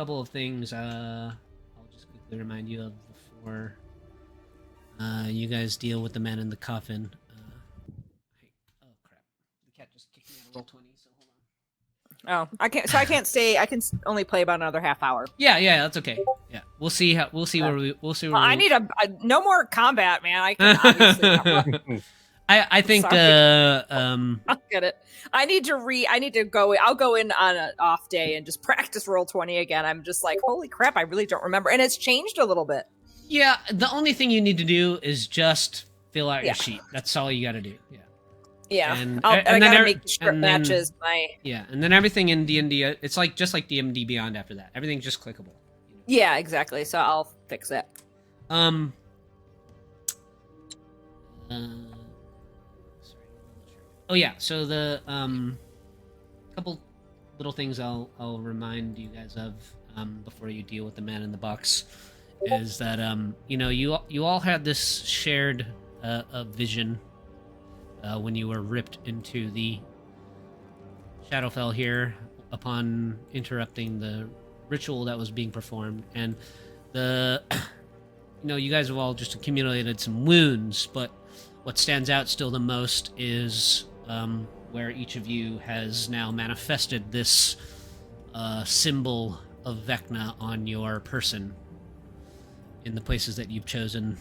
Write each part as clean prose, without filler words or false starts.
couple of things. I'll just quickly remind you of before you guys deal with the man in the coffin. Oh crap! The cat just kicked me out of roll 20. So hold on. Oh, I can't. So I can't stay. I can only play about another half hour. Yeah, that's okay. Yeah, we'll see where we'll see where I need a no more combat, man. I can obviously. I think I'll get it. I need to go. I'll go in on an off day and just practice roll 20 again. I'm just like, holy crap! I really don't remember, and it's changed a little bit. Yeah, the only thing you need to do is just fill out your sheet. That's all you got to do. Yeah. Yeah, and I gotta make sure it matches my. Yeah, and then everything in D&D, it's like just like D&D Beyond after that. Everything's just clickable. Yeah, exactly. So I'll fix it. Sorry. Oh yeah, so the couple little things I'll remind you guys of before you deal with the man in the box is that you all had this shared vision when you were ripped into the Shadowfell here upon interrupting the ritual that was being performed, and you guys have all just accumulated some wounds, but what stands out still the most is where each of you has now manifested this symbol of Vecna on your person in the places that you've chosen.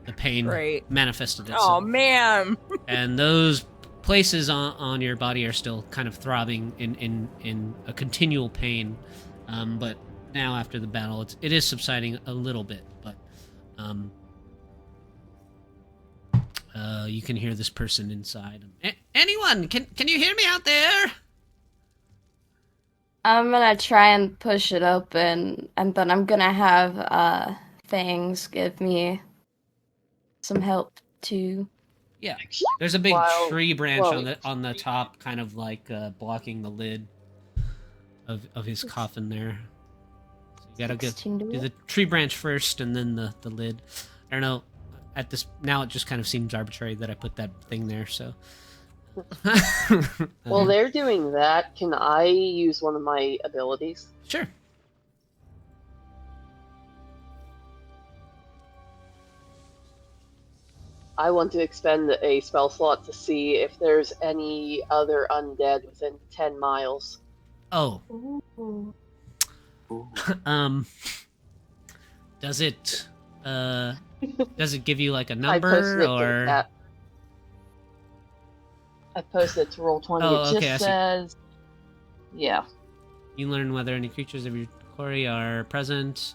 The pain manifested itself. Oh, man! And those places on your body are still kind of throbbing in a continual pain. But now after the battle, it is subsiding a little bit. But you can hear this person inside. Anyone, can you hear me out there? I'm gonna try and push it open, and then I'm gonna have things give me some help too. Yeah, there's a big tree branch on the top, kind of like blocking the lid of his coffin there. So you gotta do the tree branch first, and then the lid. I don't know. At this now, it just kind of seems arbitrary that I put that thing there. So. While they're doing that, can I use one of my abilities? Sure. I want to expend a spell slot to see if there's any other undead within 10 miles. Oh. Does it give you like a number or? I posted it to roll 20. Oh, it just says, yeah. You learn whether any creatures of your quarry are present.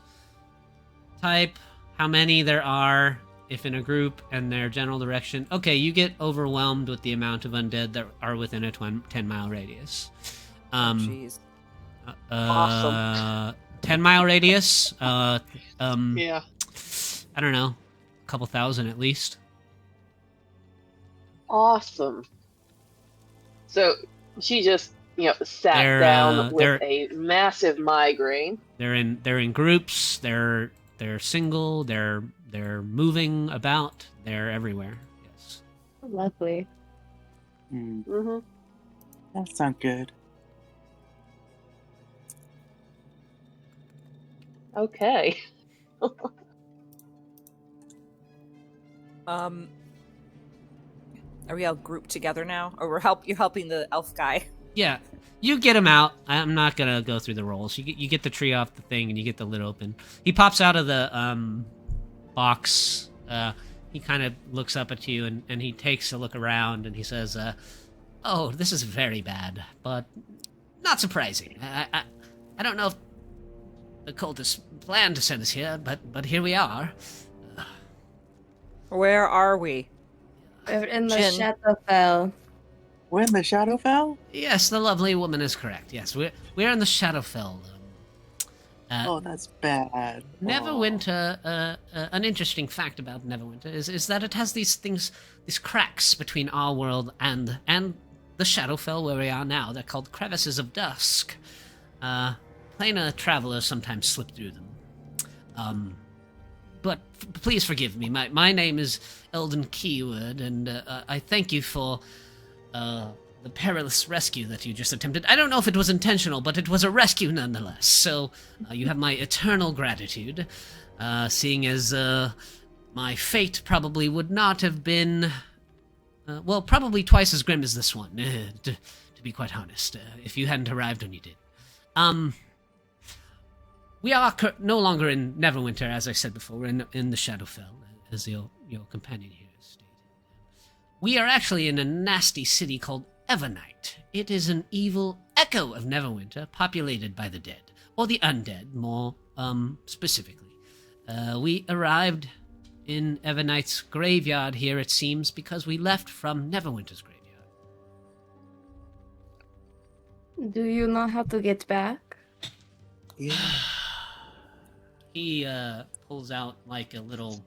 Type, how many there are, if in a group, and their general direction. Okay, you get overwhelmed with the amount of undead that are within a 10-mile radius. Jeez. Awesome. 10-mile radius. Yeah. I don't know, a couple thousand at least. Awesome. So she just, sat down with a massive migraine. They're in groups. They're single. They're moving about. They're everywhere. Yes. Lovely. Mm-hmm. That sounds good. Okay. Are we all grouped together now, or you helping the elf guy? Yeah, you get him out. I'm not gonna go through the rolls. You get the tree off the thing, and you get the lid open. He pops out of the box. He kind of looks up at you, and he takes a look around, and he says, "Oh, this is very bad, but not surprising. I don't know if the cultists planned to send us here, but here we are." Where are we? We're in the Shadowfell. We're in the Shadowfell? Yes, the lovely woman is correct. Yes, we're in the Shadowfell. Oh, that's bad. Neverwinter. An interesting fact about Neverwinter is that it has these cracks between our world and the Shadowfell where we are now. They're called crevices of dusk. Planar travelers sometimes slip through them. But please forgive me. My name is Eldon Keyword, and I thank you for the perilous rescue that you just attempted. I don't know if it was intentional, but it was a rescue nonetheless. So you have my eternal gratitude, seeing as my fate probably would not have been, well, probably twice as grim as this one, to be quite honest, if you hadn't arrived when you did. We are no longer in Neverwinter, as I said before. We're in the Shadowfell, as your companion here has stated. We are actually in a nasty city called Evernight. It is an evil echo of Neverwinter, populated by the dead, or the undead, more specifically. We arrived in Evernight's graveyard here, it seems, because we left from Neverwinter's graveyard. Do you know how to get back? Yeah. He pulls out like a little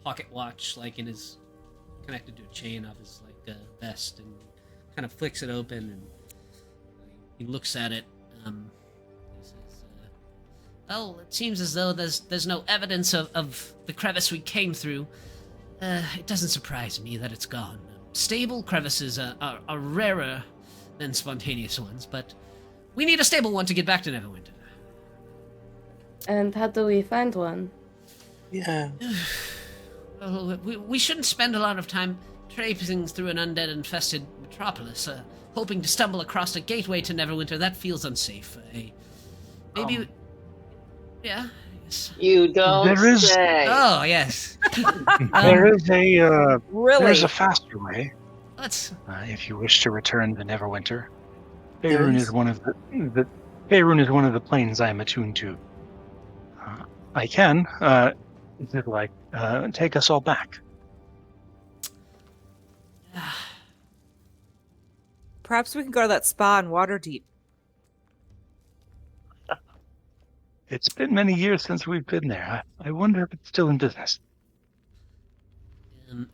pocket watch, like connected to a chain of his vest, and kind of flicks it open, and he looks at it. He says, "Well, it seems as though there's no evidence of the crevice we came through. It doesn't surprise me that it's gone. Stable crevices are rarer than spontaneous ones, but we need a stable one to get back to Neverwinter." And how do we find one? Yeah. Well, we shouldn't spend a lot of time traipsing through an undead-infested metropolis, hoping to stumble across a gateway to Neverwinter. That feels unsafe. Maybe... Yeah, yes. You don't There is- say. Oh, yes. There's Really? a faster way Let's... if you wish to return to Neverwinter. There Faerun is? is one of the Faerun is one of the planes I am attuned to. I can, if you'd like, take us all back. Perhaps we can go to that spa in Waterdeep. It's been many years since we've been there. I wonder if it's still in business.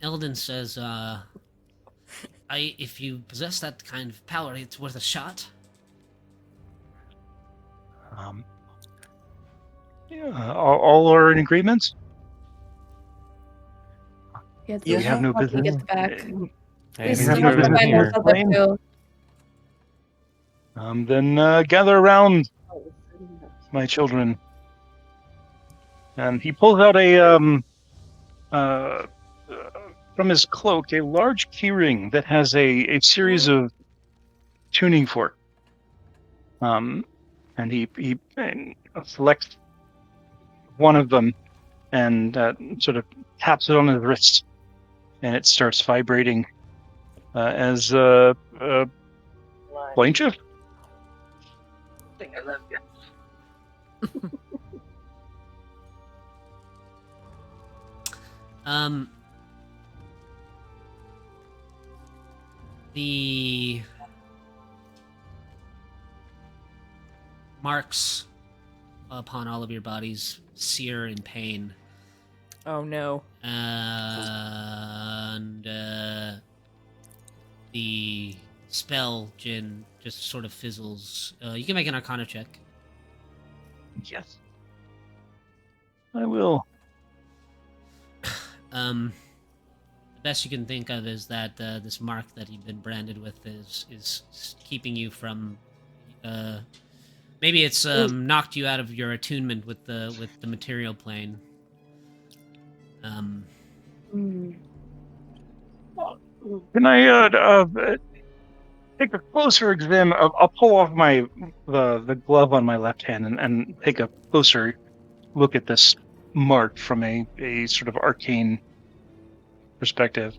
Eldon says, if you possess that kind of power, it's worth a shot. All are in agreement? Yeah, Yeah. We have no how to business. get back. We We have still no have to business find here. those other two. Then gather around, my children. And he pulls out from his cloak, a large keyring that has a series of tuning forks. And he selects one of them and sort of taps it on his wrist, and it starts vibrating as plaintive. I love you. The marks upon all of your bodies sear in pain, Oh no. and the spell, Jin, just sort of fizzles. You can make an Arcana check. Yes. I will. The best you can think of is that this mark that you've been branded with is keeping you from. Maybe it's knocked you out of your attunement with the material plane. Hmm. Can I take a closer exam? I'll pull off the glove on my left hand and take a closer look at this mark from a sort of arcane perspective.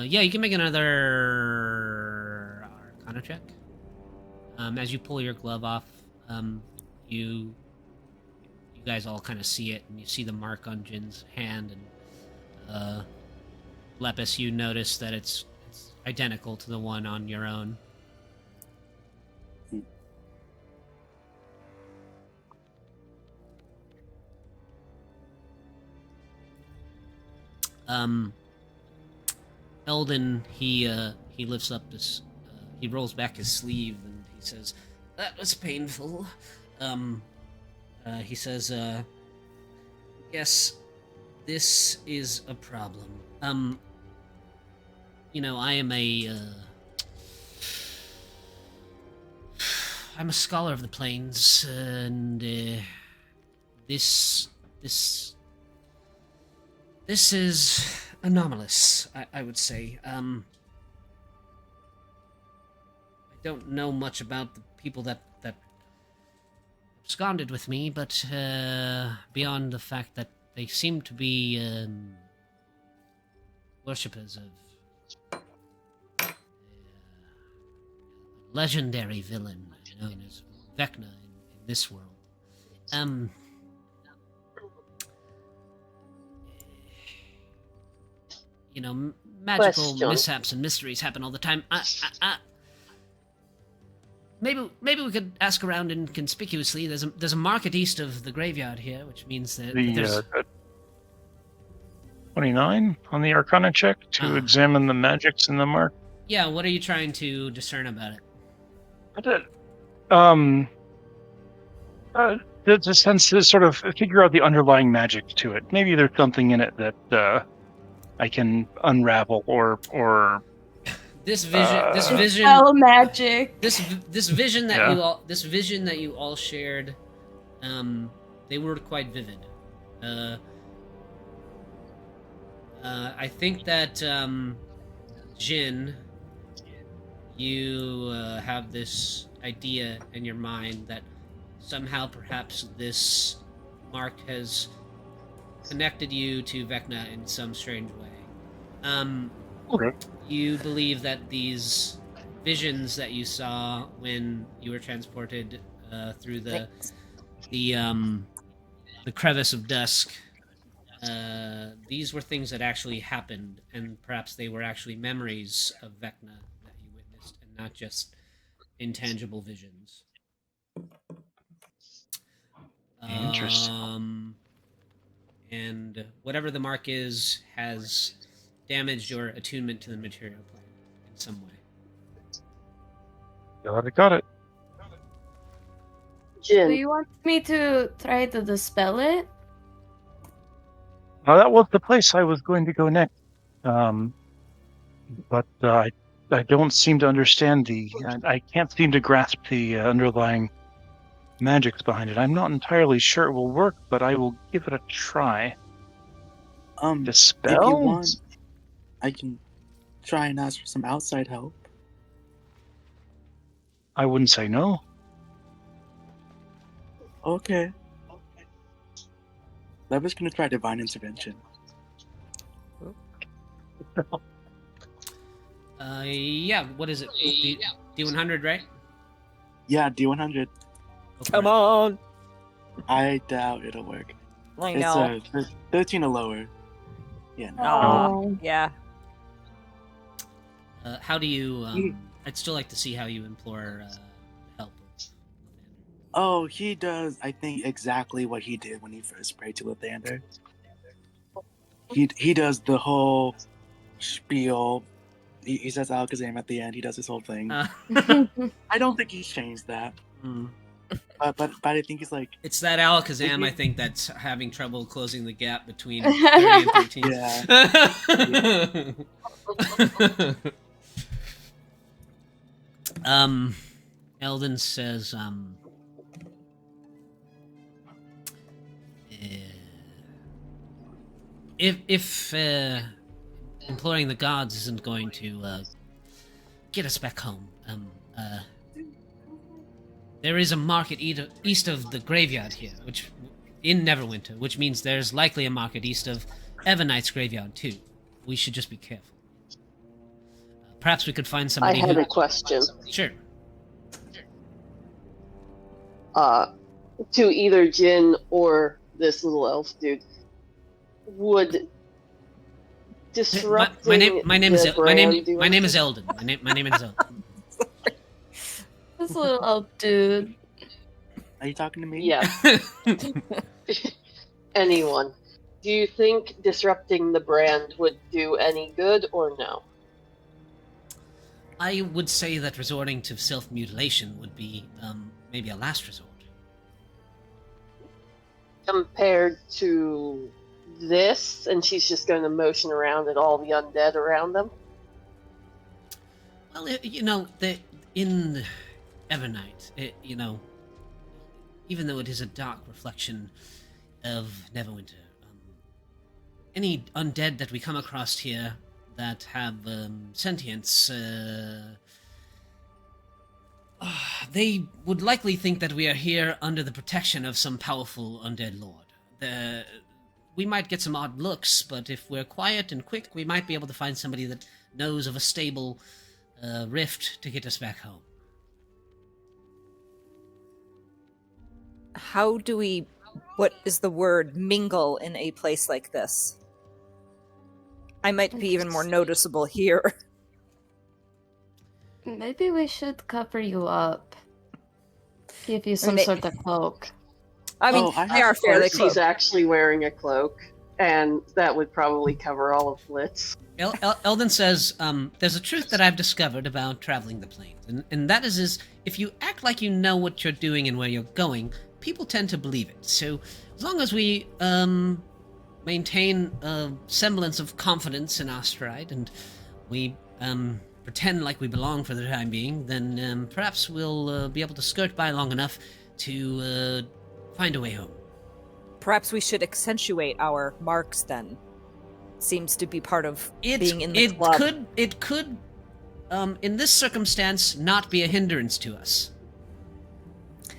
Yeah, you can make another Arcana check. As you pull your glove off, you guys all kind of see it, and you see the mark on Jin's hand, and Lepus, you notice that it's identical to the one on your own. Eldon, he lifts up this, he rolls back his sleeve and he says, "That was painful." He says, "Yes, this is a problem. I am I'm a scholar of the plains, and this is anomalous, I would say. I don't know much about the people that absconded with me, but beyond the fact that they seem to be worshippers of a legendary villain known as Vecna in this world. Magical Question. mishaps and mysteries happen all the time. Maybe we could ask around inconspicuously. There's a market east of the graveyard here, which means that there's 29 on the Arcana check to examine the magics in the mark. Yeah, what are you trying to discern about it? The sense to sort of figure out the underlying magic to it. Maybe there's something in it that I can unravel or this vision Spell magic. this vision that you all shared, they were quite vivid. I think that Jin, you have this idea in your mind that somehow perhaps this mark has connected you to Vecna in some strange way. Okay. You believe that these visions that you saw when you were transported through the crevice of dusk, these were things that actually happened, and perhaps they were actually memories of Vecna that you witnessed, and not just intangible visions. Interesting. And whatever the mark is has damaged your attunement to the material plane in some way. Got it. Do Jin, you want me to try to dispel it? Now that was the place I was going to go next, but I don't seem to understand I can't seem to grasp the underlying magics behind it. I'm not entirely sure it will work, but I will give it a try. Dispel? If you want, I can try and ask for some outside help. I wouldn't say no. Okay. I was gonna try divine intervention. Yeah, what is it? D100, right? Yeah, D100. Come on. I doubt it'll work. I know. It's 13 or lower. Yeah. No. Oh. Yeah. How do you... I'd still like to see how you implore help. Oh, he does, I think, exactly what he did when he first prayed to Lathander. He does the whole spiel. He says Alakazam at the end. He does his whole thing. I don't think he's changed that. But I think he's like... It's that Alakazam, I think, that's having trouble closing the gap between 30 and 13. Yeah. Eldon says, if imploring the gods isn't going to get us back home, there is a market east of the graveyard here, which in Neverwinter, which means there's likely a market east of Evernight's graveyard too. We should just be careful. Perhaps we could find somebody I had a question. Sure. To either Jin or this little elf dude, would disrupting my name is brand my name is Eldon. My name is Eldon. This little elf dude. Are you talking to me? Yeah. Anyone. Do you think disrupting the brand would do any good or no? I would say that resorting to self-mutilation would be maybe a last resort. Compared to this, and she's just going to motion around at all the undead around them. Well, in Evernight, even though it is a dark reflection of Neverwinter, any undead that we come across here that have sentience, they would likely think that we are here under the protection of some powerful undead lord. We might get some odd looks, but if we're quiet and quick, we might be able to find somebody that knows of a stable rift to get us back home. How do we... What is the word mingle in a place like this? I might be even more noticeable here. Maybe we should cover you up. Give you some sort of cloak. I mean, they are fairly close. She's actually wearing a cloak, and that would probably cover all of Blitz. Eldon says, there's a truth that I've discovered about traveling the plains, and that is if you act like you know what you're doing and where you're going, people tend to believe it. So as long as we maintain a semblance of confidence in our stride, and we pretend like we belong for the time being, then perhaps we'll be able to skirt by long enough to find a way home. Perhaps we should accentuate our marks then. Seems to be part of being in the club. It could, in this circumstance, not be a hindrance to us.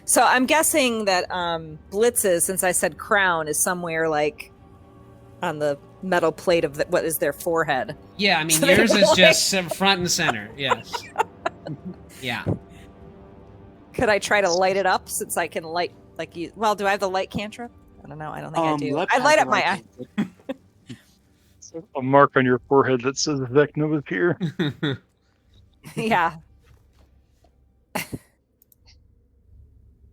So I'm guessing that Blitz's, since I said crown, is somewhere like on the metal plate of what is their forehead. Yeah, I mean, so yours is just front and center. Yes. Yeah. Could I try to light it up since I can light like you? Well, do I have the light cantrip? I don't know. I don't think I do. I light up my eye. A mark on your forehead that says Vecna was here. Yeah.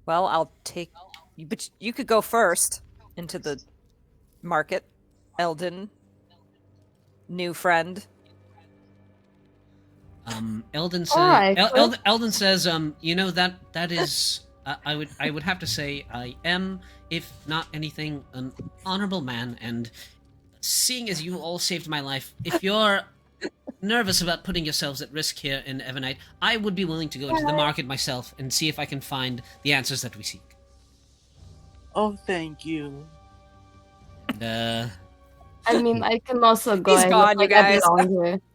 Well, I'll take... But you could go first into the market. Eldon. New friend. Eldon says... Right, Eldon says, that is... I would have to say I am, if not anything, an honorable man, and seeing as you all saved my life, if you're nervous about putting yourselves at risk here in Evernight, I would be willing to go into the market myself and see if I can find the answers that we seek. Oh, thank you. And, I mean, I can also go. He's gone, you guys.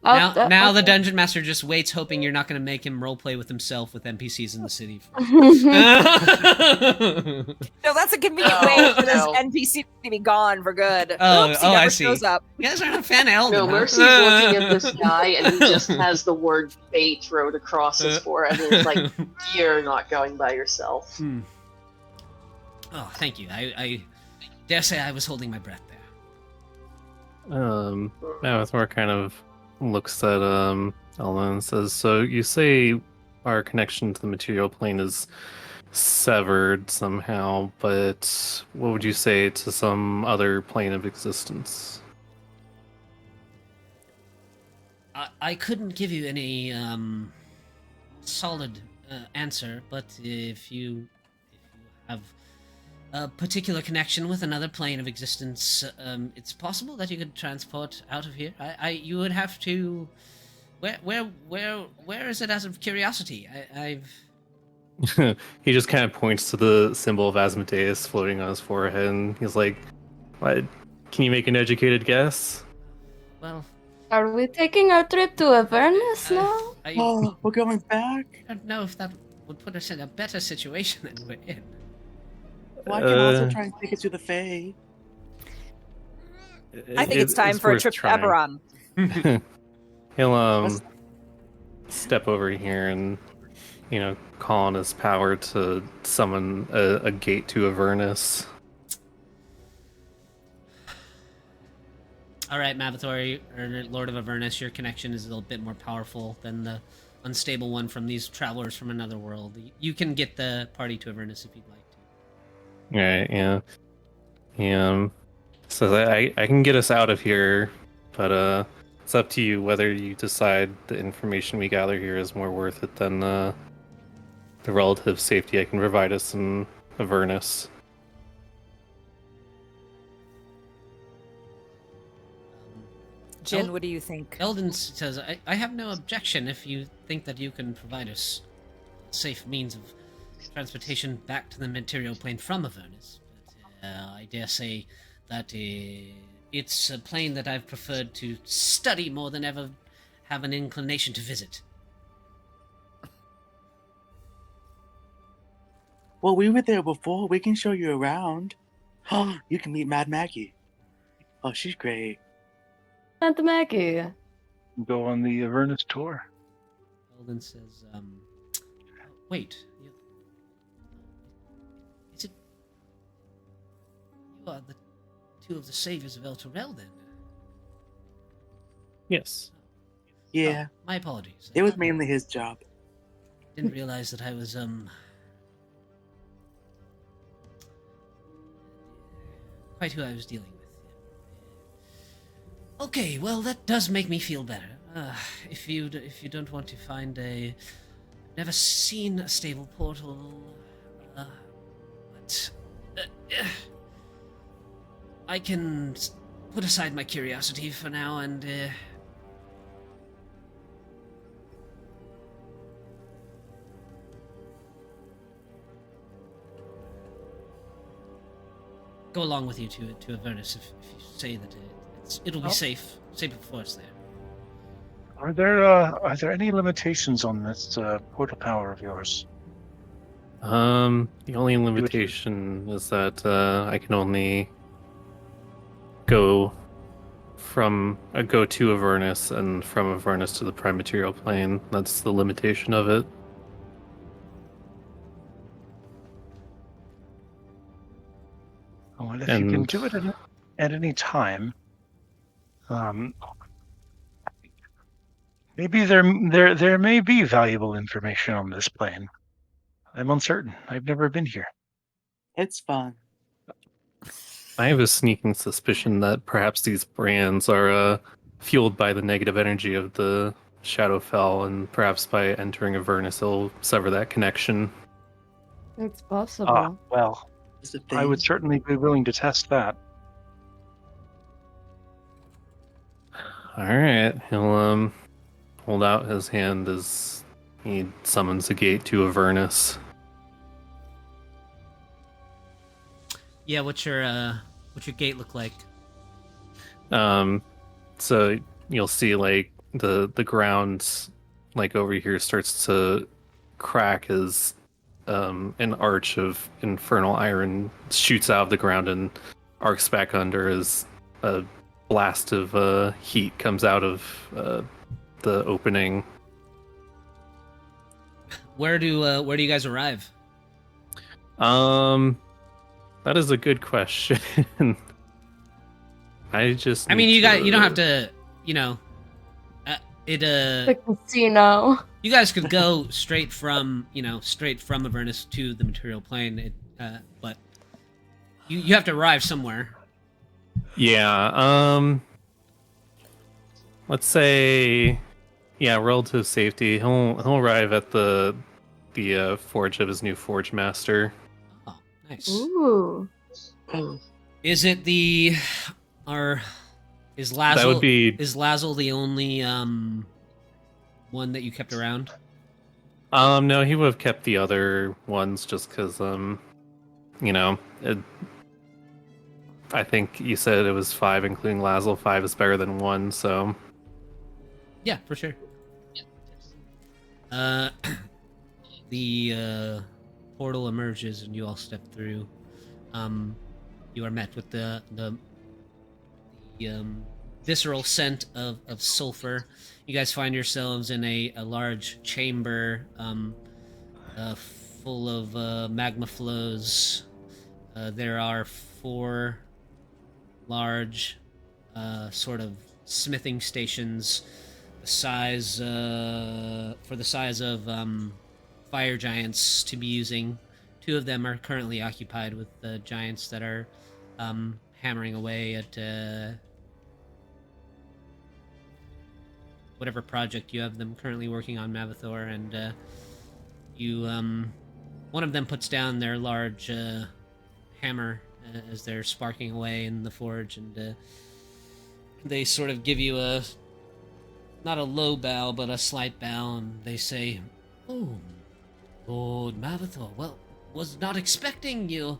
Now the dungeon master just waits, hoping you're not going to make him roleplay with himself with NPCs in the city. No, that's a convenient way for this NPC to be gone for good. Oops, he never I see. shows up. You guys aren't a fan of Eldon. No, Mercy's looking at this guy, and he just has the word bait wrote across his forehead, and it's like, you're not going by yourself. Oh, thank you. I dare say I was holding my breath there. Avatar kind of looks at Elma and says, so you say our connection to the material plane is severed somehow, but what would you say to some other plane of existence? I couldn't give you any solid answer, but if you have a particular connection with another plane of existence, it's possible that you could transport out of here. You would have to. Where is it? Out of curiosity, I've. He just kind of points to the symbol of Asmodeus floating on his forehead, and he's like, "What? Can you make an educated guess?" Well, are we taking our trip to Avernus now? Oh, we're going back? I don't know if that would put us in a better situation than we're in. Well, I can also try and take it to the Fae. I think it's time for a trip to Eberron. He'll step over here and, call on his power to summon a gate to Avernus. All right, Mavathor, or Lord of Avernus, your connection is a little bit more powerful than the unstable one from these travelers from another world. You can get the party to Avernus if you'd like. Right, yeah. So I can get us out of here, but it's up to you whether you decide the information we gather here is more worth it than the relative safety I can provide us in Avernus. Jin, what do you think? Eldon says, I have no objection if you think that you can provide us safe means of transportation back to the material plane from Avernus. But I dare say that it's a plane that I've preferred to study more than ever have an inclination to visit. Well, we were there before. We can show you around. You can meet Mad Maggie. Oh, she's great. Santa Maggie. Go on the Avernus tour. Eldon says, wait. Is it... You are the two of the saviors of El Torel, then? Yes. Yeah, Oh, my apologies. it was mainly his job. Didn't realize that I was, quite who I was dealing with. Okay, well, that does make me feel better. If you don't want to find a... I've never seen a stable portal, but... I can put aside my curiosity for now and, go along with you to Avernus if you say that it'll be safe for us there. Are there any limitations on this portal power of yours? The only limitation is that I can only go to Avernus and from Avernus to the prime material plane. That's the limitation of it. Oh, and if you can do it at any time, maybe there may be valuable information on this plane. I'm uncertain. I've never been here. It's fun. I have a sneaking suspicion that perhaps these brands are fueled by the negative energy of the Shadowfell, and perhaps by entering Avernus, it'll sever that connection. It's possible. Well, I would certainly be willing to test that. Alright, he'll hold out his hand as he summons a gate to Avernus. Yeah, what's your gate look like? So you'll see like the ground like over here starts to crack as an arch of infernal iron shoots out of the ground and arcs back under as a blast of heat comes out of the opening. Where do you guys arrive? That is a good question. I mean, you don't have to, The casino. You guys could go straight from Avernus to the material plane, but you have to arrive somewhere. Yeah, let's say, relative safety. He'll arrive at the forge of his new forge master. Oh, nice. Ooh. Is it is Lazel? That would be... Is Lazel the only one that you kept around? No, he would have kept the other ones just because I think you said it was 5, including Lazel. 5 is better than 1, so... Yeah, for sure. The portal emerges and you all step through. You are met with the visceral scent of sulfur. You guys find yourselves in a large chamber full of magma flows. There are 4 large sort of smithing stations the size of fire giants to be using. 2 of them are currently occupied with the giants that are hammering away at whatever project you have them currently working on, Mavathor, and one of them puts down their large hammer as they're sparking away in the forge, and They sort of give you a, not a low bow, but a slight bow, and they say, "Oh, Lord Mavathor, well, was not expecting your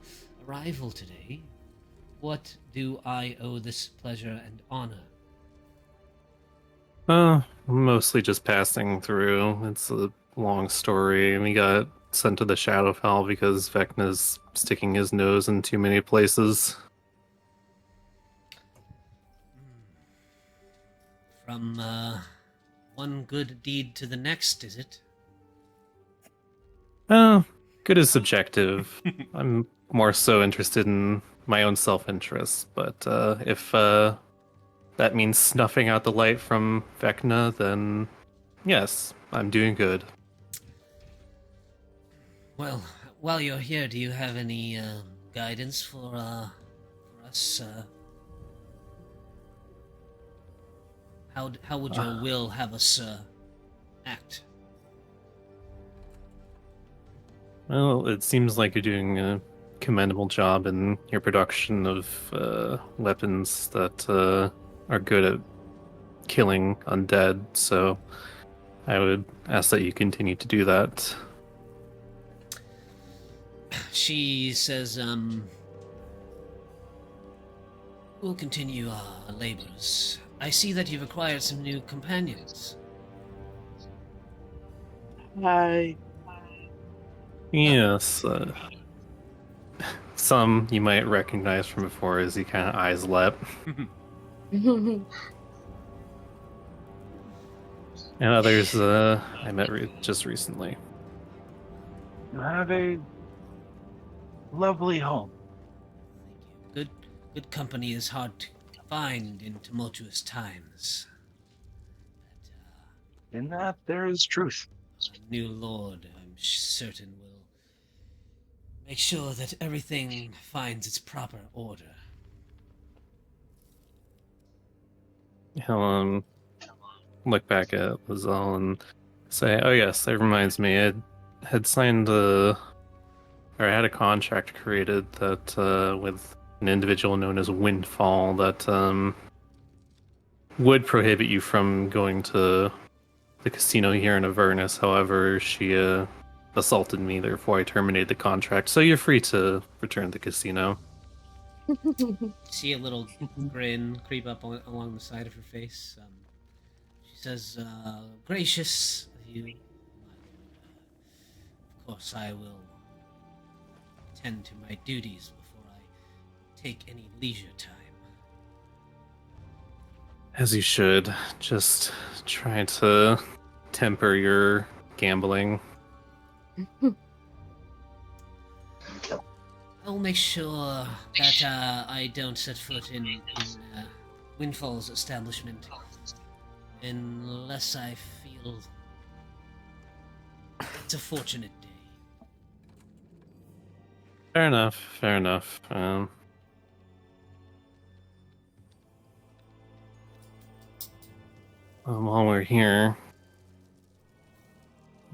arrival today. What do I owe this pleasure and honor?" Mostly just passing through. It's a long story. We got sent to the Shadowfell because Vecna's sticking his nose in too many places. From one good deed to the next, is it? Good is subjective. I'm more so interested in my own self-interest, but if that means snuffing out the light from Vecna, then yes, I'm doing good. Well, while you're here, do you have any guidance for us? How would your will have us act? Well, it seems like you're doing a commendable job in your production of weapons that are good at killing undead, so I would ask that you continue to do that. She says, "We'll continue our labors. I see that you've acquired some new companions." Hi. Yes, some you might recognize from before as he kind of eyes Lep. And others I met just recently. You have a lovely home. Thank you. Good company is hard to find in tumultuous times. But, In that, there is truth. our new lord, I'm certain, will make sure that everything finds its proper order. He'll look back at Lazelle and say, "Oh yes, that reminds me. I had signed or I had a contract created that with an individual known as Windfall that would prohibit you from going to the casino here in Avernus. However, she assaulted me, therefore I terminated the contract. So you're free to return to the casino." See a little grin creep up along the side of her face. She says, "Gracious of you, my lord. Of course, I will attend to my duties before I take any leisure time." As you should. Just try to temper your gambling. I'll make sure that I don't set foot in Windfall's establishment unless I feel it's a fortunate day. Fair enough, fair enough. While we're here,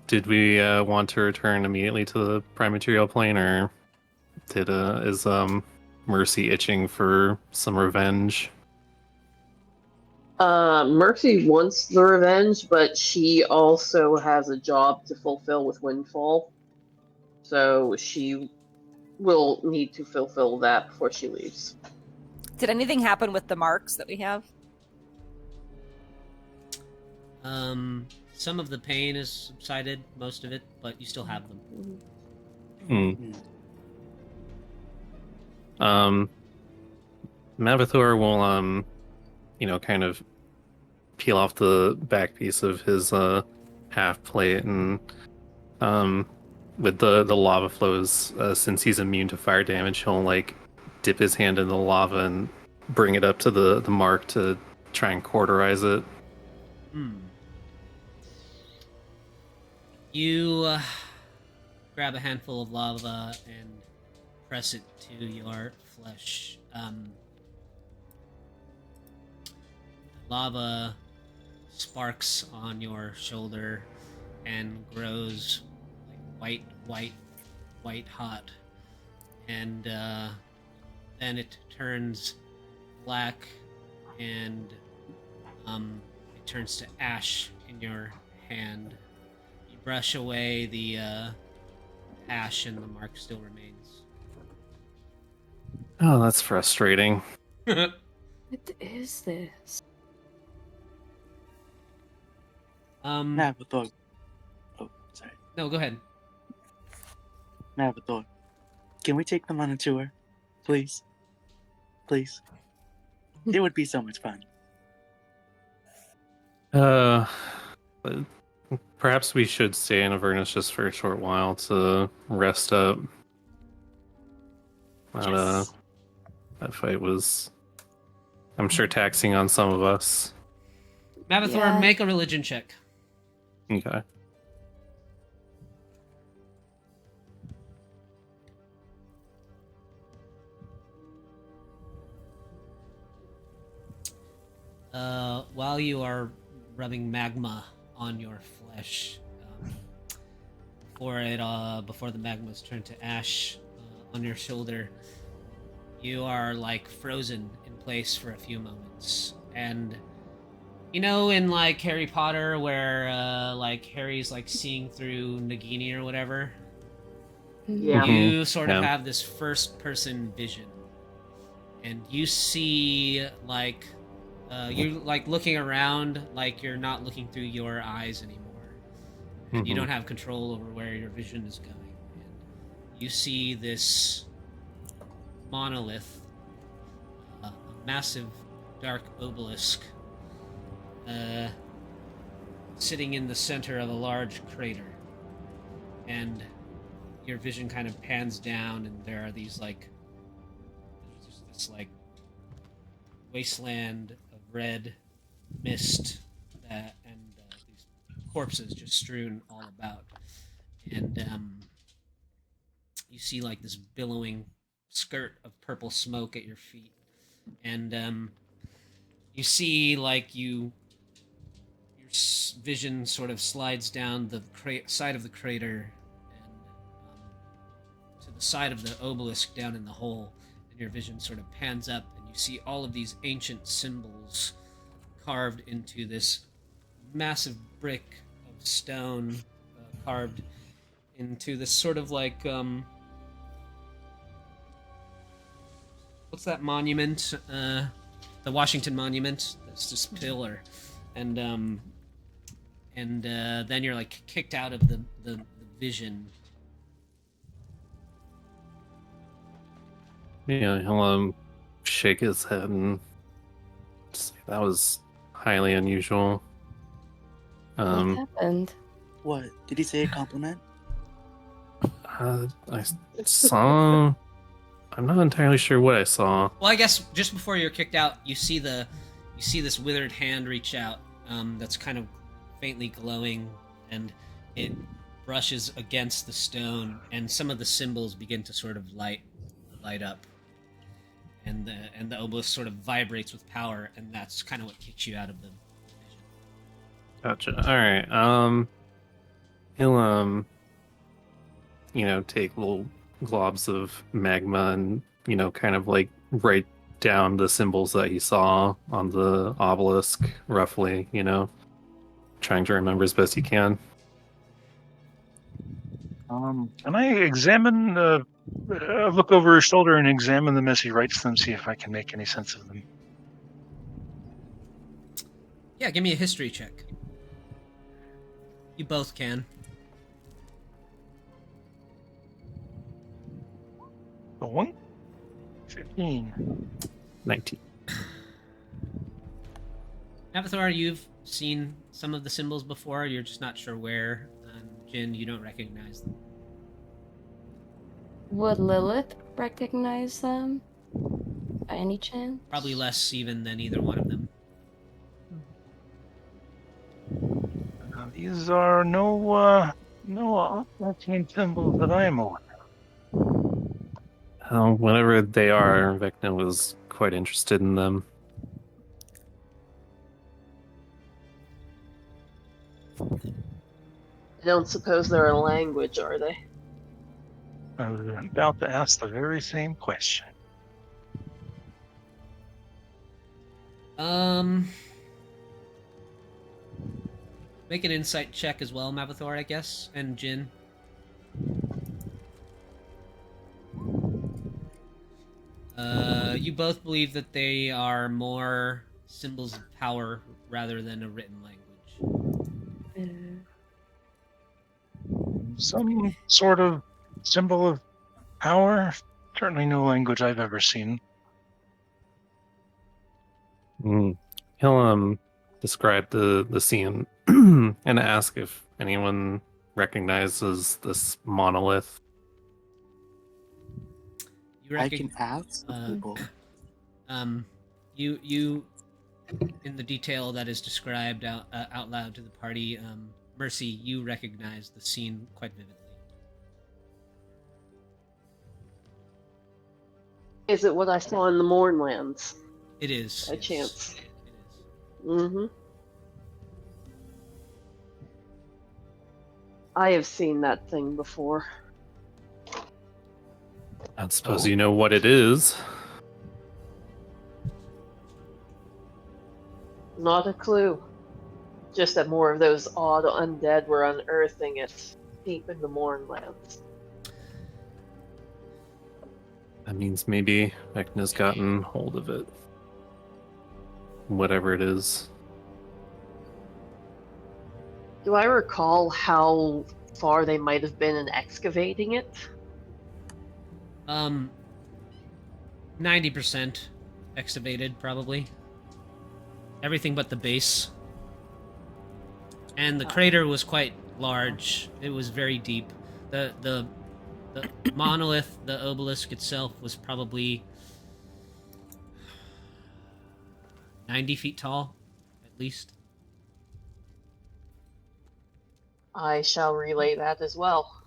did we want to return immediately to the prime material plane, or is Mercy itching for some revenge? Mercy wants the revenge, but she also has a job to fulfill with Windfall. So she will need to fulfill that before she leaves. Did anything happen with the marks that we have? Some of the pain has subsided, most of it, but you still have them. Mavathor will kind of peel off the back piece of his half plate, and with the lava flows, since he's immune to fire damage, he'll dip his hand in the lava and bring it up to the mark to try and cauterize it. You grab a handful of lava and press it to your flesh. Lava sparks on your shoulder and grows white hot, and then it turns black and it turns to ash in your hand. You brush away the ash, and the mark still remains. Oh, that's frustrating. What is this? I have a thought. Oh, sorry. No, go ahead. I have a thought. Can we take them on a tour? Please? Please? It would be so much fun. But perhaps we should stay in Avernus just for a short while to rest up. Yes. That fight was, I'm sure, taxing on some of us. Mavathor, Yeah. make a religion check. Okay. While you are rubbing magma on your flesh, before the magma's turned to ash on your shoulder, you are like frozen in place for a few moments. And you know, in like Harry Potter, where like Harry's like seeing through Nagini or whatever, Yeah. you sort of Yeah. have this first-person vision, and you see like you're like looking around, like you're not looking through your eyes anymore. And you Mhm. don't have control over where your vision is going. And you see this monolith, a massive dark obelisk, sitting in the center of a large crater. And your vision kind of pans down, and there are these like, there's just this like wasteland of red mist and these corpses just strewn all about. And you see like this billowing skirt of purple smoke at your feet. And you see like your vision sort of slides down the side of the crater and to the side of the obelisk down in the hole, and your vision sort of pans up, and you see all of these ancient symbols carved into this massive brick of stone, carved into this sort of like what's that monument? The Washington Monument. That's this pillar, and then you're like kicked out of the vision. Yeah, he'll shake his head and say that was highly unusual. What happened? What? Did he say a compliment? I saw. I'm not entirely sure what I saw. Well, I guess just before you're kicked out, you see this withered hand reach out. That's kind of faintly glowing, and it brushes against the stone, and some of the symbols begin to sort of light up, and the obelisk sort of vibrates with power, and that's kind of what kicks you out of the vision. Gotcha. All right. He'll take little globs of magma and kind of like write down the symbols that he saw on the obelisk, roughly. Trying to remember as best he can. Can I examine look over his shoulder and examine them as he writes them, see if I can make any sense of them? Yeah, give me a history check. You both can. Going? 15. 19. Avathar, you've seen some of the symbols before. You're just not sure where. Jin, you don't recognize them. Would Lilith recognize them? By any chance? Probably less even than either one of them. These are no arcane symbols that I am aware of. Whatever they are, Vecna was quite interested in them. I don't suppose they're a language, are they? I was about to ask the very same question. Make an insight check as well, Mavathor, I guess, and Jin. You both believe that they are more symbols of power rather than a written language. Some sort of symbol of power. Certainly no language I've ever seen. He'll describe the scene and ask if anyone recognizes this monolith. I can ask people. You in the detail that is described out loud to the party, Mercy, you recognize the scene quite vividly. Is it what I saw in the Mournlands? It is. By chance. It is. Mm-hmm. I have seen that thing before. I suppose you know what it is. Not a clue. Just that more of those odd undead were unearthing it deep in the Mournlands. That means maybe Vecna's gotten hold of it. Whatever it is. Do I recall how far they might have been in excavating it? 90% excavated, probably. Everything but the base. And the crater was quite large. It was very deep. The monolith, the obelisk itself, was probably 90 feet tall, at least. I shall relay that as well.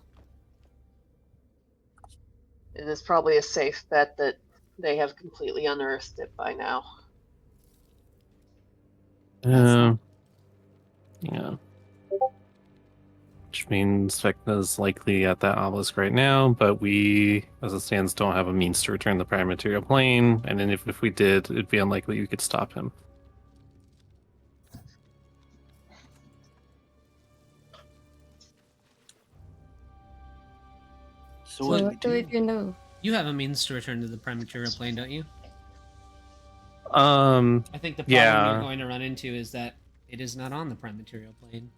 It is probably a safe bet that they have completely unearthed it by now. Yeah. Which means Vecna's likely at that obelisk right now, but we, as it stands, don't have a means to return the prime material plane, and then if we did, it'd be unlikely we could stop him. So what do we know? You have a means to return to the prime material plane, don't you? I think the problem you're going to run into is that it is not on the prime material plane.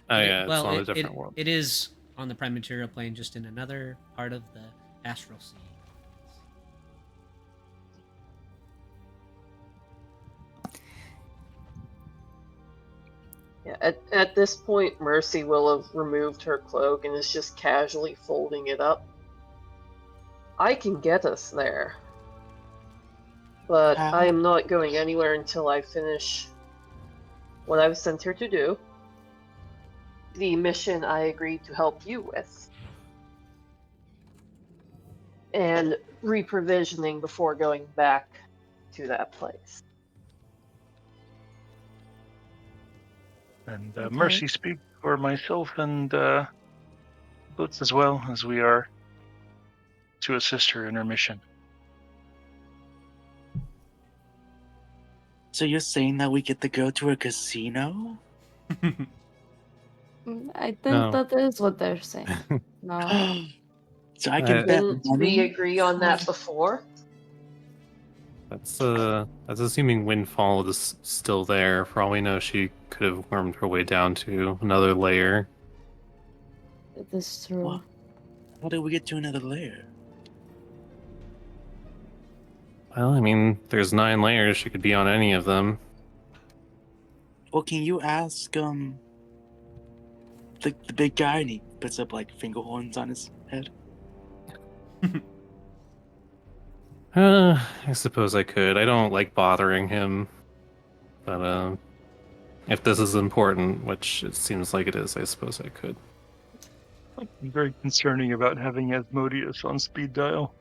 Oh yeah, it's on a different world. It is on the prime material plane, just in another part of the astral sea. Yeah, at this point, Mercy will have removed her cloak and is just casually folding it up. I can get us there. But I am not going anywhere until I finish what I've sent her to do. The mission I agreed to help you with. And reprovisioning before going back to that place. And Mercy speak for myself and Boots as well, as we are to assist her in her mission. So you're saying that we get to go to a casino? I think that is what they're saying. No. So I can bet Didn't we agree on that before? That's assuming Windfall is still there. For all we know, she could have wormed her way down to another layer. It is true. What? How did we get to another layer? Well, I mean, there's 9 layers. She could be on any of them. Well, can you ask the big guy, and he puts up like finger horns on his head? I suppose I could. I don't like bothering him, but if this is important, which it seems like it is, I suppose I could. Something very concerning about having Asmodeus on speed dial.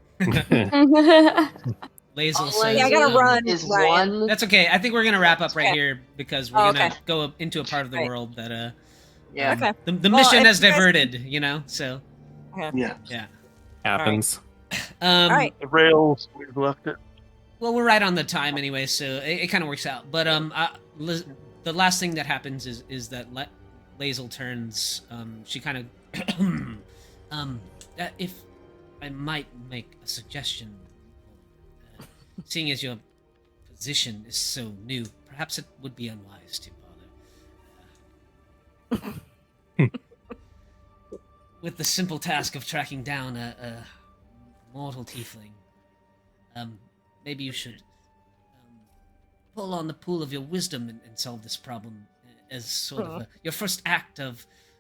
Lazel says, I gotta run. Is one. That's okay. I think we're gonna wrap up right here because we're gonna go into a part of the world that Yeah. Okay. the mission has diverted. You know, so Yeah. yeah. Happens. All right. The rails, we've left it. well, we're right on the time anyway, so it kind of works out. But the last thing that happens is that Lazel turns. She kind of, if I might make a suggestion, seeing as your position is so new, perhaps it would be unwise to bother. With the simple task of tracking down a mortal tiefling. Maybe you should pull on the pool of your wisdom and solve this problem as sort of your first act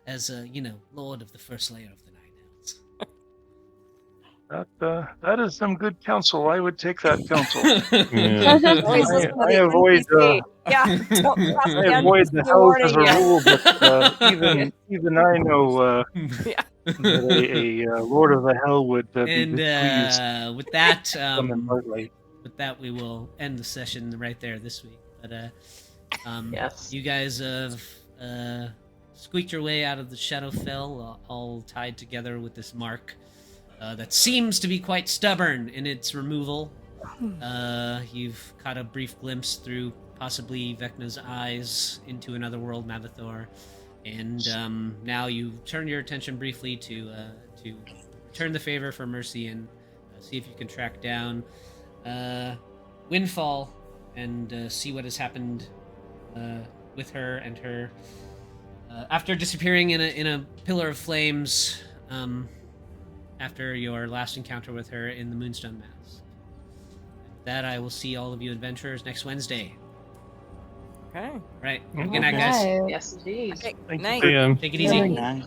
as Lord of the first layer of the Nine Hells. That is some good counsel. I would take that counsel. Yeah. Always listen to I the avoid NPC. Yeah, don't trust I the avoid the NPC hells warning as a you. rule, but even I know that a Lord of the Hell would be And displeased. with that, Coming partly. with that, we will end the session right there this week. But Yes. you guys have squeaked your way out of the Shadowfell, all tied together with this mark that seems to be quite stubborn in its removal. You've caught a brief glimpse through possibly Vecna's eyes into another world, Mavathor, and now you turn your attention briefly to return the favor for Mercy and see if you can track down Windfall and see what has happened with her and her after disappearing in a pillar of flames after your last encounter with her in the Moonstone Mass. With that, I will see all of you adventurers next Wednesday. Okay. Right. Good night, guys. Okay. Yes, indeed. Okay. Thank Night. you. Yeah. Take it easy. Good Night.